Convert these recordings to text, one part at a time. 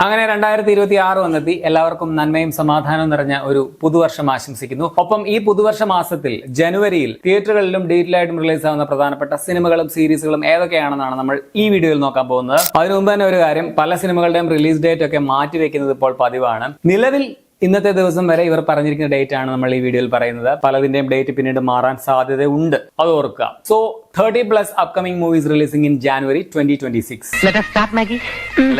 അങ്ങനെ 2026 വന്നെത്തി. എല്ലാവർക്കും നന്മയും സമാധാനവും നിറഞ്ഞ ഒരു പുതുവർഷം ആശംസിക്കുന്നു. ഒപ്പം ഈ പുതുവർഷ മാസത്തിൽ ജനുവരിയിൽ തിയേറ്ററുകളിലും ഡിജിറ്റലായിട്ടും റിലീസ് ആവുന്ന പ്രധാനപ്പെട്ട സിനിമകളും സീരീസുകളും ഏതൊക്കെയാണെന്നാണ് നമ്മൾ ഈ വീഡിയോയിൽ നോക്കാൻ പോകുന്നത്. അതിനു മുമ്പ് തന്നെ ഒരു കാര്യം, പല സിനിമകളുടെയും റിലീസ് ഡേറ്റ് ഒക്കെ മാറ്റിവെക്കുന്നത് ഇപ്പോൾ പതിവാണ്. നിലവിൽ ഇന്നത്തെ ദിവസം വരെ ഇവർ പറഞ്ഞിരിക്കുന്ന ഡേറ്റ് ആണ് നമ്മൾ ഈ വീഡിയോയിൽ പറയുന്നത്. പലതിന്റെയും ഡേറ്റ് പിന്നീട് മാറാൻ സാധ്യതയുണ്ട്, അത് ഓർക്കുക. So 30+ upcoming movies releasing in January 2026. Let us start, Maggie.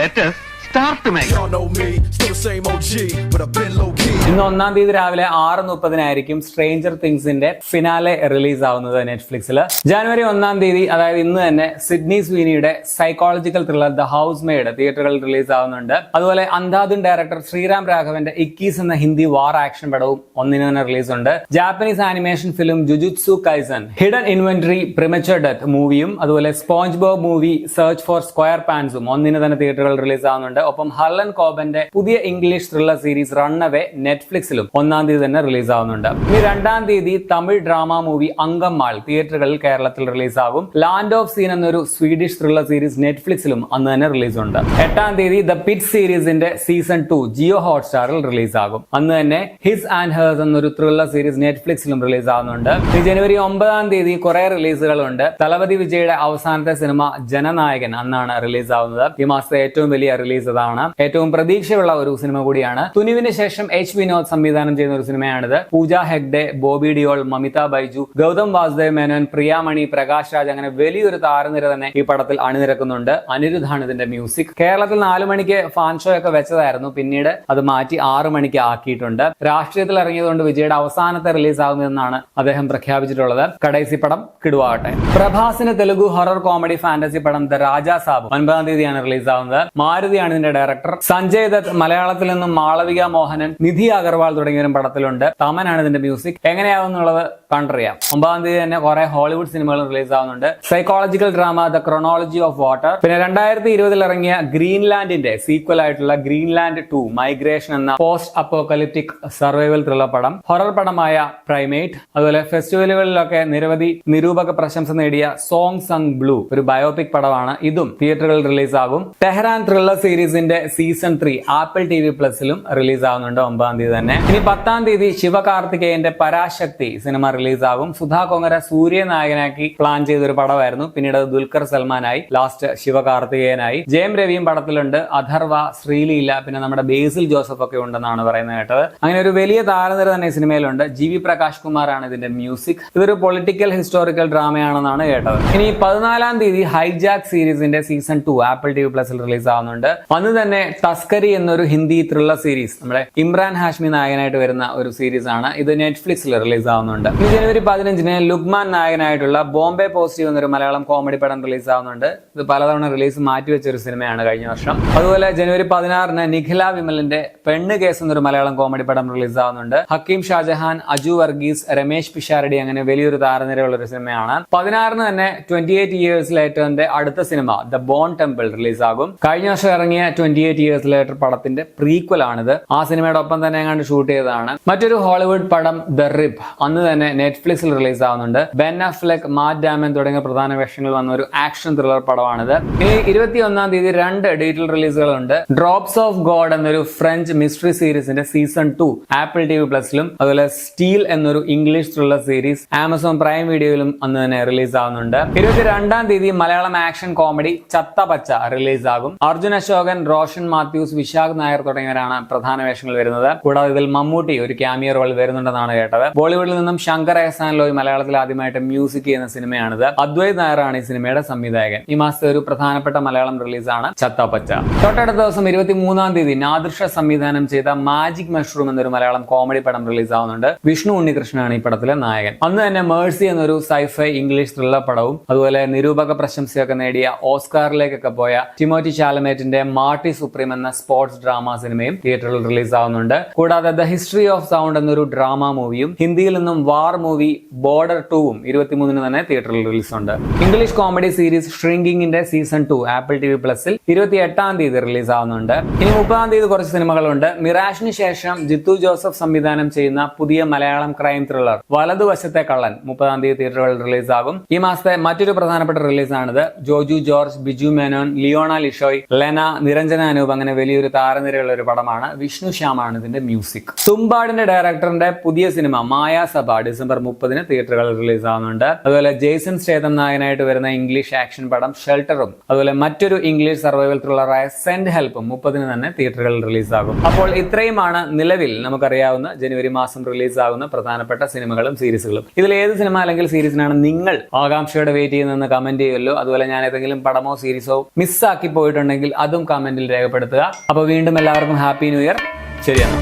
Let us start, Maggie. Y'all know me, still the same OG, but I've been low key. ഇന്ന് 1-ാം തീയതി രാവിലെ 6:30 സ്ട്രേഞ്ചർ തിങ്സിന്റെ ഫിനാലെ റിലീസ് ആവുന്നത് നെറ്റ്ഫ്ലിക്സിൽ. ജനുവരി 1-ാം തീയതി, അതായത് ഇന്ന് തന്നെ, സിഡ്നി സ്വീനിയുടെ psychological thriller the Housemaid തിയേറ്ററുകളിൽ റിലീസ് ആവുന്നുണ്ട്. അതുപോലെ അന്ധാധുൻ ഡയറക്ടർ ശ്രീറാം രാഘവന്റെ ഇക്കീസ് എന്ന ഹിന്ദി വാർ ആക്ഷൻ പടവും ഒന്നിന് തന്നെ റിലീസ് ഉണ്ട്. Japanese animation film Jujutsu Kaisen Hidden Inventory Premature Death മൂവിയും അതുപോലെ SpongeBob movie search for square പാൻസും ഒന്നിന് തന്നെ തിയേറ്ററുകളിൽ റിലീസ് ആവുന്നുണ്ട്. ഒപ്പം ഹർലൻ കോബന്റെ പുതിയ ഇംഗ്ലീഷ് ത്രില്ലർ സീരീസ് റണ്ണവേ നെറ്റ്ഫ്ലിക്സിലും 1-ാം തീയതി തന്നെ റിലീസ് ആവുന്നുണ്ട്. ഇനി 2-ാം തീയതി തമിഴ് ഡ്രാമ മൂവി അങ്കമ്മാൾ തിയേറ്ററുകളിൽ കേരളത്തിൽ റിലീസ് ആകും. ലാൻഡ് ഓഫ് സീൻ എന്നൊരു സ്വീഡിഷ് ത്രില്ലർ സീരീസ് നെറ്റ്ഫ്ലിക്സിലും അന്ന് തന്നെ റിലീസ് ഉണ്ട്. 8-ാം തീയതി ദ പിറ്റ് സീരീസിന്റെ സീസൺ 2 ജിയോ ഹോട്ട്സ്റ്റാറിൽ റിലീസ് ആകും. അന്ന് തന്നെ ഹിസ് ആൻഡ് ഹേഴ്സ് എന്നൊരു ത്രില്ലർ സീരീസ് നെറ്റ്ഫ്ലിക്സിലും റിലീസ് ആവുന്നുണ്ട്. ഈ ജനുവരി 9-ാം തീയതി കുറെ റിലീസുകളുണ്ട്. തലപതി വിജയുടെ അവസാനത്തെ സിനിമ ജനനായകൻ അന്നാണ് റിലീസ് ആവുന്നത്. ഈ മാസത്തെ ഏറ്റവും വലിയ റിലീസ് അതാണ്. ഏറ്റവും പ്രതീക്ഷയുള്ള ഒരു സിനിമ കൂടിയാണ്. തുനുവിന് ശേഷം എച്ച് വിനോദ് സംവിധാനം ചെയ്യുന്ന ഒരു സിനിമയാണിത്. പൂജ ഹെഗ്ഡെ, ബോബി ഡിയോൾ, മമിത ബൈജു, ഗൗതം വാസുദേവ് മേനോൻ, പ്രിയാമണി, പ്രകാശ് രാജ്, അങ്ങനെ വലിയൊരു താരനിര തന്നെ ഈ പടത്തിൽ അണിനിരക്കുന്നുണ്ട്. അനിരുദ്ധാണ് ഇതിന്റെ മ്യൂസിക്. കേരളത്തിൽ 4 മണിക്ക് ഫാൻ ഷോ ഒക്കെ വെച്ചതായിരുന്നു, പിന്നീട് അത് മാറ്റി 6 മണിക്ക് ആക്കിയിട്ടുണ്ട്. രാഷ്ട്രീയത്തിൽ ഇറങ്ങിയതുകൊണ്ട് വിജയുടെ അവസാനത്തെ റിലീസ് ആകുന്നതെന്നാണ് അദ്ദേഹം പ്രഖ്യാപിച്ചിട്ടുള്ളത്. കടൈസി പടം കിടുവാകട്ടെ. പ്രഭാസിന് തെലുഗു ഹൊറർ കോമഡി ഫാന്റസി പടം ദ രാജാ സാബ് 9-ാം തീയതിയാണ് റിലീസ് ആവുന്നത്. മാരുതിയാണ് ഇതിന്റെ ഡയറക്ടർ. സഞ്ജയ് ദത്ത് മലയാളത്തിൽ നിന്നും മാളവിക മോഹനൻ, നിധി അഗർവാൾ തുടങ്ങിയവരും പടത്തിലുണ്ട്. തമനാണ് ഇതിന്റെ മ്യൂസിക്. എങ്ങനെയാവുന്നുള്ളത് കണ്ടറിയാം. 9-ാം തീയതി തന്നെ കുറെ ഹോളിവുഡ് സിനിമകളും റിലീസ് ആവുന്നുണ്ട്. Psychological drama the chronology of water, പിന്നെ 2020 ഇറങ്ങിയ ഗ്രീൻലാൻഡിന്റെ സീക്വൽ ആയിട്ടുള്ള ഗ്രീൻലാൻഡ് 2 മൈഗ്രേഷൻ എന്ന പോസ്റ്റ് അപ്പോകലിപ്റ്റിക് സർവൈവൽ ത്രില്ലർ പടം, ഹൊറർ പടമായ പ്രൈമേറ്റ്, അതുപോലെ ഫെസ്റ്റിവലുകളിലൊക്കെ നിരവധി നിരൂപക പ്രശംസ നേടിയ സോങ് സങ് ബ്ലൂ ഒരു ബയോപിക് പടമാണ്. ഇതും തിയേറ്ററുകളിൽ റിലീസ് ആകും. ടെഹ്റാൻ ത്രില്ലർ സീരീസിന്റെ സീസൺ 3 ആപ്പിൾ TV പ്ലസിലും റിലീസ് ആവുന്നുണ്ട് 9-ാം തീയതി തന്നെ. ഇനി 10-ാം തീയതി ശിവകാർത്തികേയന്റെ പരാശക്തി സിനിമ റിലീസ് ആകും. സുധാ കൊങ്ങര സൂര്യനായകനാക്കി പ്ലാൻ ചെയ്തൊരു പടമായിരുന്നു, പിന്നീട് ദുൽഖർ സൽമാനായി, ലാസ്റ്റ് ശിവകാർത്തികേയനായി. ജയം രവിയും പടത്തിലുണ്ട്. അഥർവ, ശ്രീലീല, പിന്നെ നമ്മുടെ ബേസിൽ ജോസഫ് ഒക്കെ ഉണ്ടെന്നാണ് പറയുന്നത് കേട്ടത്. അങ്ങനെ ഒരു വലിയ താരനിര തന്നെ ഈ സിനിമയിലുണ്ട്. GV പ്രകാശ് കുമാറാണ് ഇതിന്റെ മ്യൂസിക്. ഇതൊരു പൊളിറ്റിക്കൽ ഹിസ്റ്റോറിക്കൽ ഡ്രാമയാണെന്നാണ് കേട്ടത്. ഇനി 14-ാം തീയതി ഹൈജാക്ക് സീരീസിന്റെ സീസൺ 2 ആപ്പിൾ TV പ്ലസിൽ റിലീസ് ആവുന്നുണ്ട്. അന്ന് തന്നെ തസ്കരി എന്നൊരു ഹിന്ദി ത്രില്ലർ സീരീസ്, നമ്മുടെ ഇമ്രാൻ ഹാഷ്മി നായകനായിട്ട് വരുന്ന ഒരു സീരീസ് ആണ്. ഇത് നെറ്റ്ഫ്ലിക്സിൽ റിലീസ് ആവുന്നുണ്ട്. ജനുവരി 15-ന് ലുക്മാൻ നായകനായിട്ടുള്ള ബോംബെ പോസിറ്റീവ് എന്നൊരു മലയാളം കോമഡി പടം റിലീസ് ആവുന്നുണ്ട്. ഇത് പലതവണ റിലീസ് മാറ്റിവെച്ച ഒരു സിനിമയാണ് കഴിഞ്ഞ വർഷം. അതുപോലെ ജനുവരി 16-ന് നിഖില വിമലിന്റെ പെണ്ണ് കേസ് എന്നൊരു മലയാളം കോമഡി പടം റിലീസ് ആവുന്നുണ്ട്. ഹക്കീം ഷാജഹാൻ, അജു വർഗീസ്, രമേശ് പിഷാരടി, അങ്ങനെ വലിയൊരു താരനിരയുള്ള ഒരു സിനിമയാണ്. 16-ന് തന്നെ 28 ഇയേഴ്സ് ലേറ്ററിന്റെ അടുത്ത സിനിമ ദ ബോൺ ടെമ്പിൾ റിലീസ് ആകും. കഴിഞ്ഞ വർഷം ഇറങ്ങിയ 28 ഇയേഴ്സ് ലേറ്റർ പടത്തിന്റെ പ്രീക്വൽ ആണിത്. ആ സിനിമയുടെ ഒപ്പം തന്നെ എങ്ങാണ്ട് ഷൂട്ട് ചെയ്തതാണ്. മറ്റൊരു ഹോളിവുഡ് പടം ദ റിബ് അന്ന് തന്നെ നെറ്റ്ഫ്ലിക്സിൽ റിലീസ് ആവുന്നുണ്ട്. ബെൻ അഫ്ലെക്, മാറ്റ് ഡാമൻ തുടങ്ങിയ പ്രധാന വേഷങ്ങളിൽ വന്ന ഒരു ആക്ഷൻ ത്രില്ലർ പടമാണിത്. ഇനി 21-ാം തീയതി 2 ഡിജിറ്റൽ റിലീസുകളുണ്ട്. ഡ്രോപ്സ് ഓഫ് ഗോഡ് എന്നൊരു ഫ്രഞ്ച് മിസ്റ്ററി സീരീസിന്റെ സീസൺ 2 ആപ്പിൾ TV പ്ലസിലും, അതുപോലെ സ്റ്റീൽ എന്നൊരു English thriller series Amazon prime വീഡിയോയിലും അന്ന് തന്നെ റിലീസ് ആവുന്നുണ്ട്. 22-ാം തീയതി മലയാളം ആക്ഷൻ കോമഡി ചത്ത പച്ച റിലീസ് ആകും. അർജുൻ അശോകൻ, റോഷൻ മാത്യൂസ്, വിശാഖ് നായർ തുടങ്ങിയവരാണ് പ്രധാന വേഷങ്ങൾ വരുന്നത്. കൂടാതെ ഇതിൽ മമ്മൂട്ടി ഒരു ക്യാമിയോ റോൾ വരുന്നുണ്ടെന്നാണ് കേട്ടത്. ബോളിവുഡിൽ നിന്നും ശങ്കർ എഹ്സാൻ ലോയ് മലയാളത്തിൽ ആദ്യമായിട്ട് മ്യൂസിക് ചെയ്യുന്ന സിനിമയാണിത്. അദ്വൈത് നായരാണ് ഈ സിനിമയുടെ സംവിധായകൻ. ഈ മാസത്തെ ഒരു പ്രധാനപ്പെട്ട മലയാളം റിലീസാണ് ചത്താപ്പച്ച. തൊട്ടടുത്ത ദിവസം 23-ാം തീയതി നാദിർഷ സംവിധാനം ചെയ്ത മാജിക് മഷ്റൂം എന്നൊരു മലയാളം കോമഡി പടം റിലീസ് ആവുന്നുണ്ട്. വിഷ്ണു ഉണ്ണികൃഷ്ണനാണ് ഈ പടത്തിലെ നായകൻ. അന്ന് തന്നെ മേഴ്സി എന്നൊരു സൈഫൈ ഇംഗ്ലീഷ് ത്രില്ലർ പടവും, അതുപോലെ നിരൂപക പ്രശംസയൊക്കെ നേടിയ ഓസ്കാറിലേക്കൊക്കെ പോയ ടിമോത്തി ചാലമേറ്റിന്റെ മാർട്ടി സുപ്രീം എന്ന സ്പോർട്സ് ഡ്രാമ സിനിമയും തിയേറ്ററിൽ റിലീസ് ആവുന്നുണ്ട്. കൂടാതെ ദ ഹിസ്റ്ററി ഓഫ് സൗണ്ട് എന്നൊരു ഡ്രാമ മൂവിയും ഹിന്ദിയിൽ നിന്നും വാർ മൂവി ബോർഡർ 2-ഉം 23 തന്നെ തിയേറ്ററിൽ റിലീസ് ഉണ്ട്. ഇംഗ്ലീഷ് കോമഡി സീരീസ് ഷ്രിങ്കിങ്ങിന്റെ സീസൺ 2 ആപ്പിൾ TV പ്ലസിൽ 28-ാം തീയതി റിലീസ് ആവുന്നുണ്ട്. ഇനി 30-ാം തീയതി കുറച്ച് സിനിമകളുണ്ട്. മിറാഷിന് ശേഷം ജിത്തു ജോസഫ് സംവിധാനം ചെയ്യുന്ന പുതിയ മലയാളം ക്രൈം ത്രില്ലർ വലതുവശത്തെ കള്ളൻ 30-ാം തീയതി തിയേറ്ററുകളിൽ റിലീസ് ആകും. ഈ മാസത്തെ മറ്റൊരു പ്രധാനപ്പെട്ട റിലീസാണിത്. ജോജു ജോർജ്, ബിജു മേനോൻ, ലിയോണ ലിഷോയ്, ലെന, നിരഞ്ജന അനൂപ് അങ്ങനെ വലിയൊരു താരനിരയുള്ള ഒരു പടമാണ്. വിഷ്ണു ശ്യാമാണ് ഇതിന്റെ മ്യൂസിക്. തുമ്പാടിന്റെ ഡയറക്ടറിന്റെ പുതിയ സിനിമ മായാസഭ ഡിസംബർ 30-ന് തിയേറ്ററുകളിൽ റിലീസ് ആവുന്നുണ്ട്. അതുപോലെ ജെയ്സൺ സ്റ്റേതം നായകനായിട്ട് വരുന്ന ഇംഗ്ലീഷ് ആക്ഷൻ പടം ഷെൽട്ടറും അതുപോലെ മറ്റൊരു ഇംഗ്ലീഷ് സർവൈവൽ ത്രില്ലറായ സെൻഡ് ഹെൽപ്പും 30-ന് തന്നെ തിയേറ്ററുകളിൽ റിലീസ് ആകും. അപ്പോൾ ഇത്രയുമാണ് നിലവിൽ നമുക്കറിയാവുന്ന ജനുവരി മാസം റിലീസ് ആകുന്ന പ്രധാനപ്പെട്ട സിനിമകളും സീരീസുകളും. ഇതിൽ ഏത് സിനിമ അല്ലെങ്കിൽ സീരീസിനാണ് നിങ്ങൾ ആകാംക്ഷയോടെ വെയിറ്റ് ചെയ്യുന്നതെന്ന് കമന്റ് ചെയ്യുമല്ലോ. അതുപോലെ ഞാൻ ഏതെങ്കിലും പടമോ സീരീസോ മിസ്സാക്കി പോയിട്ടുണ്ടെങ്കിൽ അതും കമന്റിൽ രേഖപ്പെടുത്തുക. അപ്പോൾ വീണ്ടും എല്ലാവർക്കും ഹാപ്പി ന്യൂ ഇയർ. ശരിയാണ്.